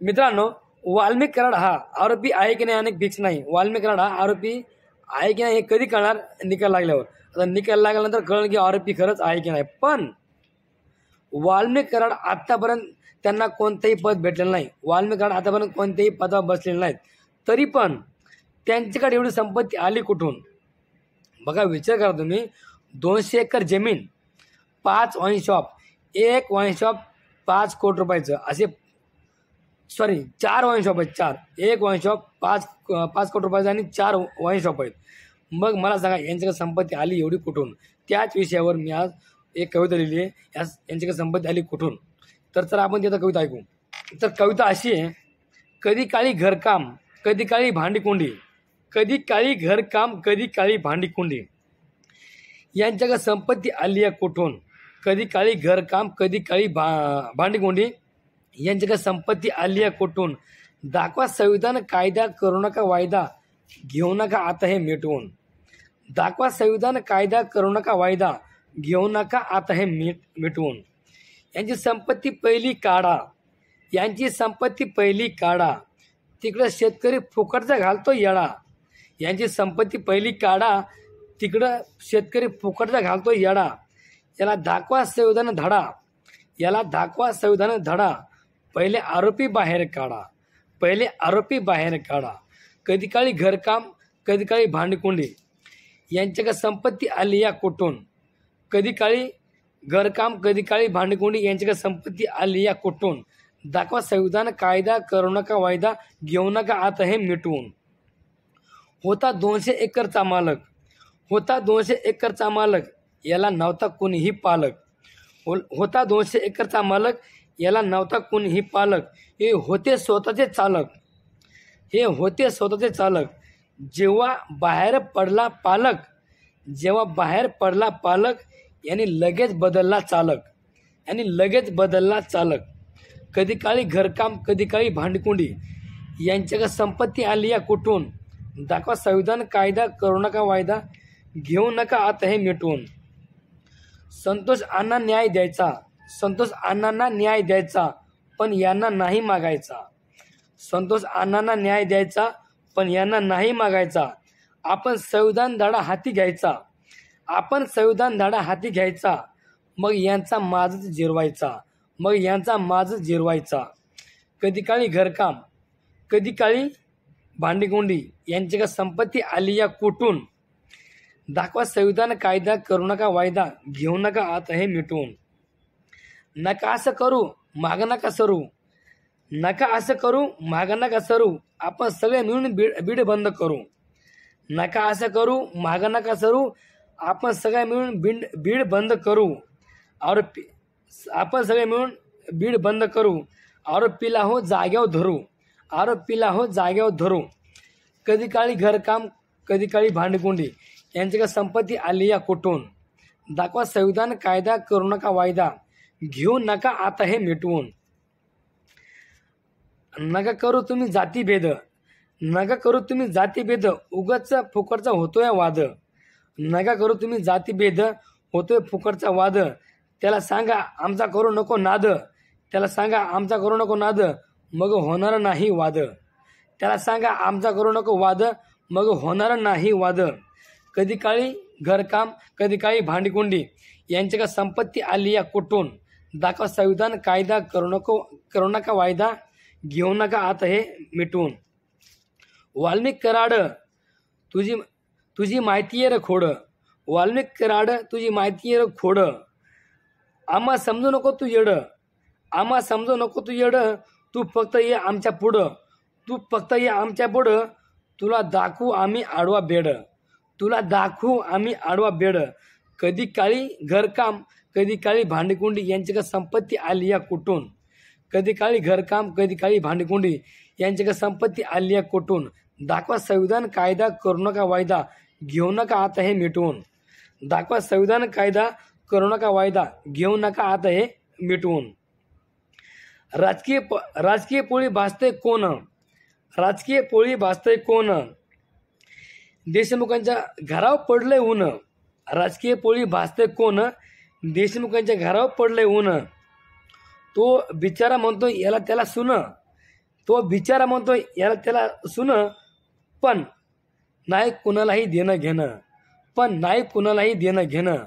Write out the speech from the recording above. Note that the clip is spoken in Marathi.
मित्रांनो, वाल्मिक कराड हा आरोपी आहे की नाही अनेक फिक्स नाही. वाल्मिक कराड हा आरोपी आहे की नाही हे कधी कळणार? निकाल लागल्यावर. आता निकाल लागल्यानंतर कळेल की आरोपी खरंच आहे की नाही. पण वाल्मिक कराड आतापर्यंत त्यांना कोणतंही पद भेटलेलं नाही. वाल्मिक कराड आतापर्यंत कोणत्याही पदावर बसलेले नाहीत. तरी पण त्यांच्याकडे एवढी संपत्ती आली कुठून? बघा, विचार करा तुम्ही. 200 एकर जमीन, 5 वाईन शॉप, एक वाईन शॉप 5 कोटी रुपयाचं, असे 4 वाईन शॉप आहेत. 4, एक वाईन शॉप 5 कोटी रुपयाचं आणि 4 वाईन शॉप आहेत. मग मला सांगा यांच्याकडे संपत्ती आली एवढी कुठून? त्याच विषयावर मी आज एक कविता लिहिली आहे. यांच्याकडे संपत्ती आली कुठून? तर चला आपण त्याचा कविता ऐकू. तर कविता अशी आहे. कधी काळी घरकाम, कधी काळी भांडीकुंडी, कधी काळी घरकाम, कधी काळी भांडीकुंडी, यांच्याकडे संपत्ती आली आहे कुठून? कधी काळी घरकाम, कधी काळी भांडीकुंडी, यांच्याकडे संपत्ती आली आहे कुठून? दाखवा संविधान कायदा, करू नका वायदा, घेऊ नका आता हे मिटवून. दाखवा संविधान कायदा, करू नका वायदा, घेऊ नका आता हे मिटवून. यांची संपत्ती पहिली काढा, यांची संपत्ती पहिली काढा, तिकडं शेतकरी फुकटचा घालतो येडा. यांची संपत्ती पहिली काढा, तिकडं शेतकरी फुकटचा घालतो येडा. याला दाखवा संविधान धडा, याला दाखवा संविधान धडा, पहिले आरोपी बाहेर काढा, पहिले आरोपी बाहेर काढा. कधी काळी घरकाम, कधी काळी भांडीकुंडी, यांच्याकडे संपत्ती आली या कुठून? कधी काळी घरकाम, कधी काळी भांडीकुंडी, यांच्याकडे संपत्ती आली या कुठून? दाखवा संविधान कायदा, करू नका वायदा, घेऊ नका आता हे मिटवून. होता 200 एकरचा मालक, होता 200 एकरचा मालक, याला नव्हता कोणीही पालक. होता 200 एकरचा मालक, याला नव्हता कोणीही पालक. हे होते स्वतःचे चालक, हे होते स्वतःचे चालक. जेव्हा बाहेर पडला पालक, जेव्हा बाहेर पडला पालक, यांनी लगेच बदलला चालक, यांनी लगेच बदलला चालक. कधी काळी घरकाम, कधी काळी भांडकुंडी, यांच्याकडे संपत्ती आली या कुठून? दाखवा संविधान कायदा, करू नका वायदा, घेऊ नका आता हे मिटवून. संतोष अण्णा न्याय द्यायचा, संतोष अण्णांना न्याय द्यायचा, पण यांना नाही मागायचा. संतोष अण्णांना न्याय द्यायचा, पण यांना नाही मागायचा. आपण संविधान धडा हाती घ्यायचा, आपण संविधान धडा हाती घ्यायचा, मग यांचा माझच जिरवायचा, मग यांचा माझच जिरवायचा. कधी काळी घरकाम, कधी काळी भांडीकुंडी, यांच्याकडे संपत्ती आली या कुठून? दाखवा संविधान कायदा, करू नका वायदा, घेऊ नका आता हे मिटवून. नका असं करू, माग नका सरू, नका असं करू, माग नका सरू, आपण सगळे मिळून बीड बंद करू. नका असं करू, माग नका सरू, आपण सगळे मिळून बीड बंद करू. आपण सगळे मिळून बीड बंद करू. आरोपीला हो जाग्यावर धरू, आरोपीला हो जाग्यावर धरू. कधी काळी घरकाम, कधी काळी भांडकुंडी, यांच्याकडे संपत्ती आली या कुठून? दाखवा संविधान कायदा, करू नका वायदा, घेऊ नका आता हे मिटवून. नका करू तुम्ही जातीभेद, नका करू तुम्ही जातीभेद, उगाच फुकटचा होतोय वाद. नका करू तुम्ही जातीभेद, होतोय फुकटचा वाद. त्याला सांगा आमचा करू नको नाद, त्याला सांगा आमचा करू नको नाद, मग होणार नाही वाद. त्याला सांगा आमचा करू नको वाद, मग होणार नाही वाद. कधी काळी घरकाम, कधी काळी भांडीकुंडी, यांच्याकडे संपत्ती आली या कुठून? दाखवा संविधान कायदा, करू नका वायदा, घेऊ नका आता हे मिटवून. वाल्मिक कराड तुझी माहिती आहे रे खोड, वाल्मिक कराड तुझी माहिती आहे रे खोड. आम्हा समजू नको तू येड, आम्हा समजू नको तू येड, तू फक्त ये आमच्या पुढं, तू फक्त ये आमच्या पुढं, तुला दाखवू आम्ही आडवा बेड, तुला दाखवू आम्ही आडवा बेड. कधी काळी घरकाम, कधी काळी भांडीकुंडी, यांच्याकडे संपत्ती आली या कुठून? कधी काळी घरकाम, कधी काळी भांडीकुंडी, यांच्याकडे संपत्ती आली या कुठून? दाखवा संविधान कायदा, करू नका वायदा, घेऊ नका आता हे मिटवून. दाखवा संविधान कायदा, करू नका वायदा, घेऊ नका आता हे मिटवून. राजकीय पोळी भाजते कोण? राजकीय पोळी भाजते कोण? देशमुखांच्या घरावर पडलंय ऊन, राजकीय पोळी भाजते कोण? देशमुखांच्या घरावर पडलंय ऊन. तो बिचारा म्हणतो याला त्याला सुन, तो बिचारा म्हणतोय याला त्याला सुन, पण नाही कुणालाही देणं घेणं, पण नाही कुणालाही देणं घेणं.